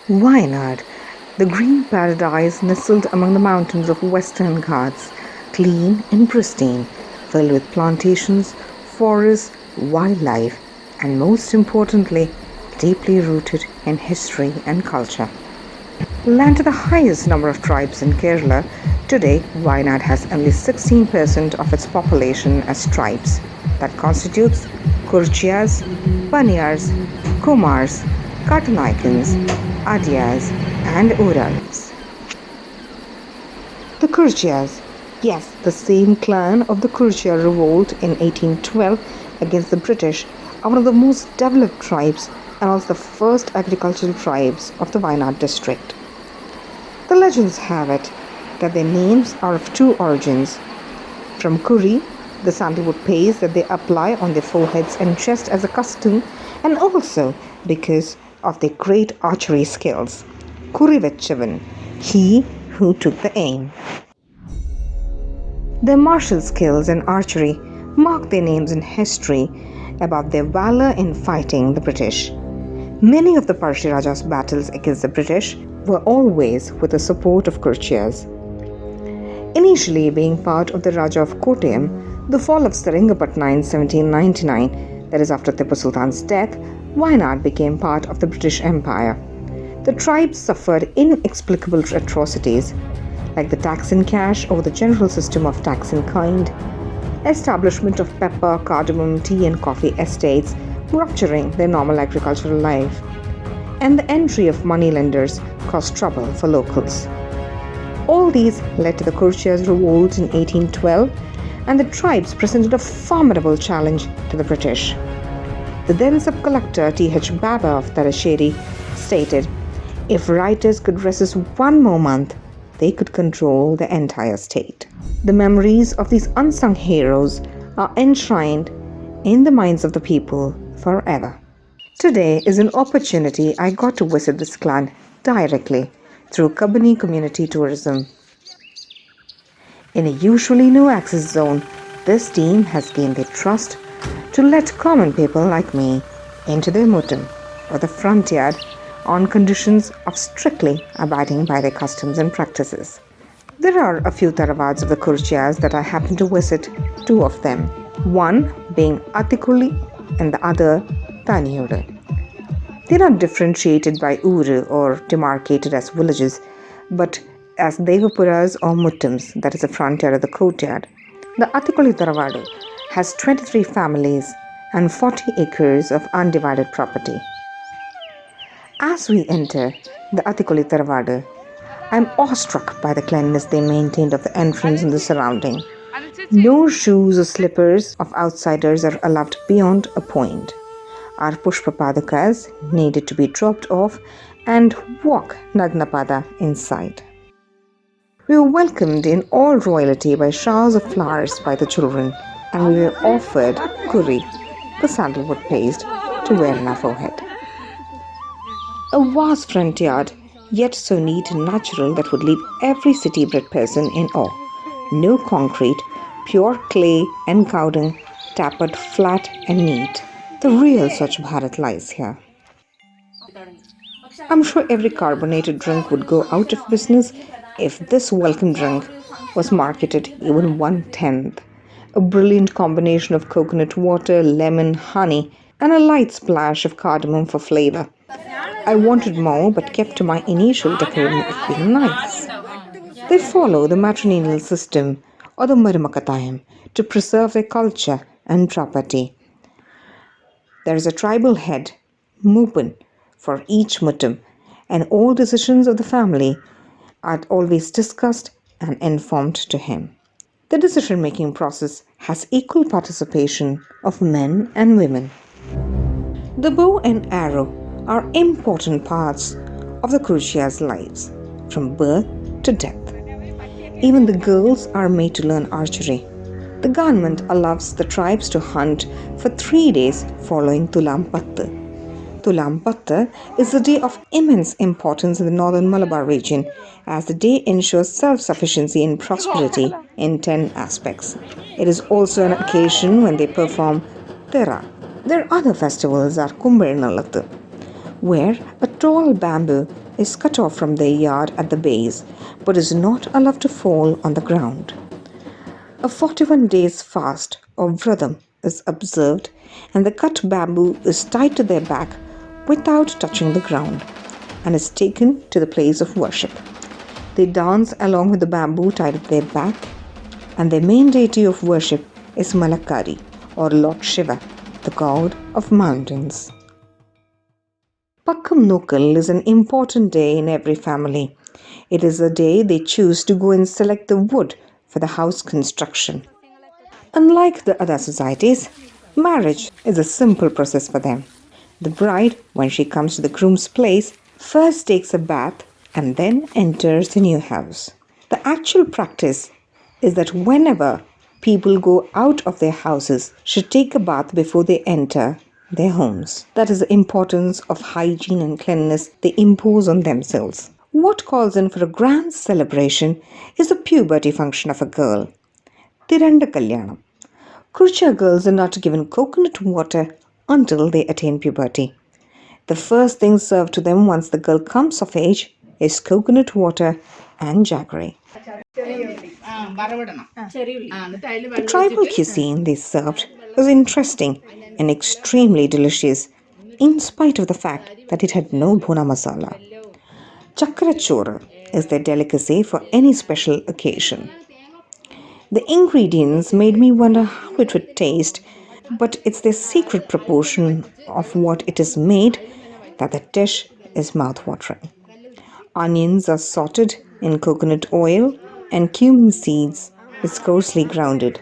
Waynad, the green paradise nestled among the mountains of Western Ghats, clean and pristine, filled with plantations, forests, wildlife, and most importantly, deeply rooted in history and culture. Land to the highest number of tribes in Kerala, today Wayanad has only 16% of its population as tribes. That constitutes Kurichiyas, Paniyars, Kumars, Katanaikans, Adyas, and Uralis. The Kurichiyas, yes, the same clan of the Kurichiya revolt in 1812 against the British, are one of the most developed tribes and also the first agricultural tribes of the Wayanad district. The legends have it that their names are of two origins. From Kuri, the sandalwood paste that they apply on their foreheads and chest as a costume, and also because of their great archery skills. Kurichiyas, he who took the aim. Their martial skills and archery mark their names in history about their valor in fighting the British. Many of the Parshi Raja's battles against the British were always with the support of Kurichiyas. Initially being part of the Raja of Kottayam, the fall of Seringamapatna in 1799, that is after Tipu Sultan's death, Wayanad became part of the British Empire. The tribe suffered inexplicable atrocities like the tax in cash over the general system of tax in kind, establishment of pepper, cardamom, tea and coffee estates, rupturing their normal agricultural life, and the entry of moneylenders caused trouble for locals. All these led to the Kurichiyas revolt in 1812, and the tribes presented a formidable challenge to the British. The then sub-collector T.H. Baba of Talasheri stated, if writers could resist one more month, they could control the entire state. The memories of these unsung heroes are enshrined in the minds of the people forever. Today is an opportunity I got to visit this clan directly through Kabani community tourism. In a usually no-access zone, this team has gained their trust to let common people like me into their muttam or the front yard on conditions of strictly abiding by their customs and practices. There are a few Tharavads of the Kurichiyas that I happen to visit, two of them, one being Atikuli and the other Taniyodu. They are not differentiated by Uru or demarcated as villages, but as Devapuras or Muttams, that is the frontier of the courtyard. The Atikuli Tharavadu has 23 families and 40 acres of undivided property. As we enter the Atikuli Tharavadu, I am awestruck by the cleanliness they maintained of the entrance and the surrounding. No shoes or slippers of outsiders are allowed beyond a point. Our Pushpapadakas needed to be dropped off and walk Nagnapada inside. We were welcomed in all royalty by showers of flowers by the children, and we were offered kuri, the sandalwood paste, to wear on our forehead. A vast front yard, yet so neat and natural that would leave every city-bred person in awe. No concrete, pure clay and cow dung, tapered flat and neat. The real Swachh Bharat lies here. I'm sure every carbonated drink would go out of business if this welcome drink was marketed even 1/10. A brilliant combination of coconut water, lemon, honey, and a light splash of cardamom for flavor. I wanted more but kept to my initial decorum of being nice. They follow the matrilineal system or the Marumakatayam to preserve their culture and property. There is a tribal head, Mupan, for each muttam, and all decisions of the family are always discussed and informed to him. The decision-making process has equal participation of men and women. The bow and arrow are important parts of the Kurichiyas' lives, from birth to death. Even the girls are made to learn archery. The government allows the tribes to hunt for 3 days following Tulam Pattu. Tulam Pattu is a day of immense importance in the northern Malabar region, as the day ensures self-sufficiency and prosperity in 10 aspects. It is also an occasion when they perform Thera. Their other festivals are Kumbaranallathu, where a tall bamboo is cut off from their yard at the base but is not allowed to fall on the ground. A 41 days fast or vradam is observed and the cut bamboo is tied to their back without touching the ground and is taken to the place of worship. They dance along with the bamboo tied at their back, and their main deity of worship is Malakari or Lord Shiva, the god of mountains. Pakkam Nokal is an important day in every family. It is a day they choose to go and select the wood for the house construction. Unlike the other societies, marriage is a simple process for them. The bride, when she comes to the groom's place, first takes a bath and then enters the new house. The actual practice is that whenever people go out of their houses, should take a bath before they enter their homes. That is the importance of hygiene and cleanliness they impose on themselves. What calls in for a grand celebration is the puberty function of a girl, thirandukalyanam. Kurichiyas girls are not given coconut water until they attain puberty. The first thing served to them once the girl comes of age is coconut water and jaggery. The tribal cuisine they served was interesting and extremely delicious, in spite of the fact that it had no bhuna masala. Chakrachora is their delicacy for any special occasion. The ingredients made me wonder how it would taste, but it's the secret proportion of what it is made that the dish is mouth-watering. Onions are sauteed in coconut oil and cumin seeds is coarsely grounded.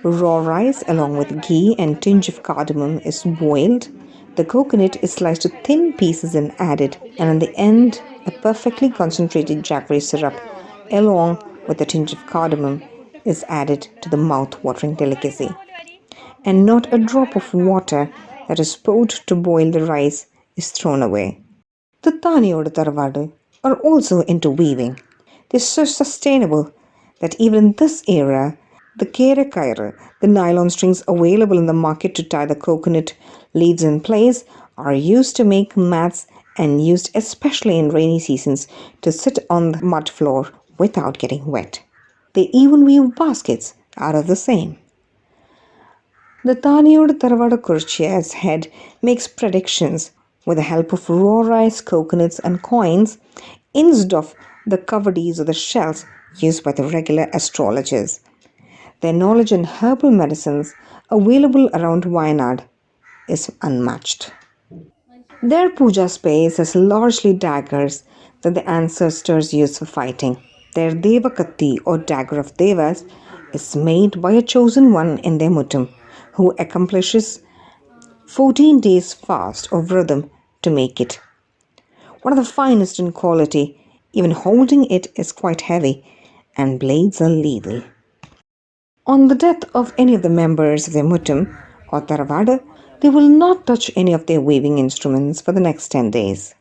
Raw rice along with ghee and tinge of cardamom is boiled. The coconut is sliced to thin pieces and added, and in the end, a perfectly concentrated jaggery syrup along with a tinge of cardamom is added to the mouth-watering delicacy. And not a drop of water that is poured to boil the rice is thrown away. The Thaniyoda Taravadu are also into weaving. They're so sustainable that even in this era, the Kerela, the nylon strings available in the market to tie the coconut leaves in place, are used to make mats and used especially in rainy seasons to sit on the mud floor without getting wet. They even weave baskets out of the same. The Thaniyoda Taravada Kurichiyas head makes predictions with the help of raw rice, coconuts and coins instead of the kavadis or the shells used by the regular astrologers. Their knowledge in herbal medicines available around Waynad is unmatched. Their puja space has largely daggers that the ancestors used for fighting. Their Devakatti or dagger of Devas is made by a chosen one in their muttam who accomplishes 14 days fast or vradam to make it. One of the finest in quality, even holding it is quite heavy, and blades are lethal. On the death of any of the members of their muttam or taravada, they will not touch any of their weaving instruments for the next 10 days.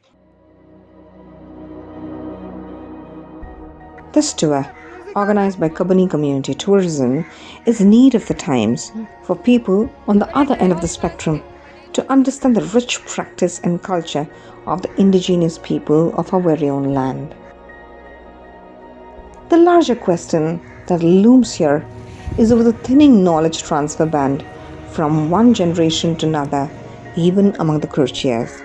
This tour, organized by Kabani Community Tourism, is need of the times for people on the other end of the spectrum to understand the rich practice and culture of the indigenous people of our very own land. The larger question that looms here is over the thinning knowledge transfer band from one generation to another, even among the Kurichiyas.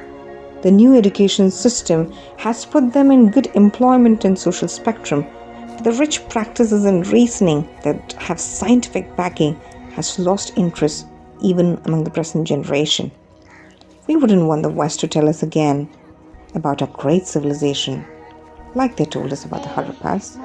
The new education system has put them in good employment and social spectrum, but the rich practices and reasoning that have scientific backing has lost interest even among the present generation. We wouldn't want the West to tell us again about our great civilization, like they told us about the Harappas.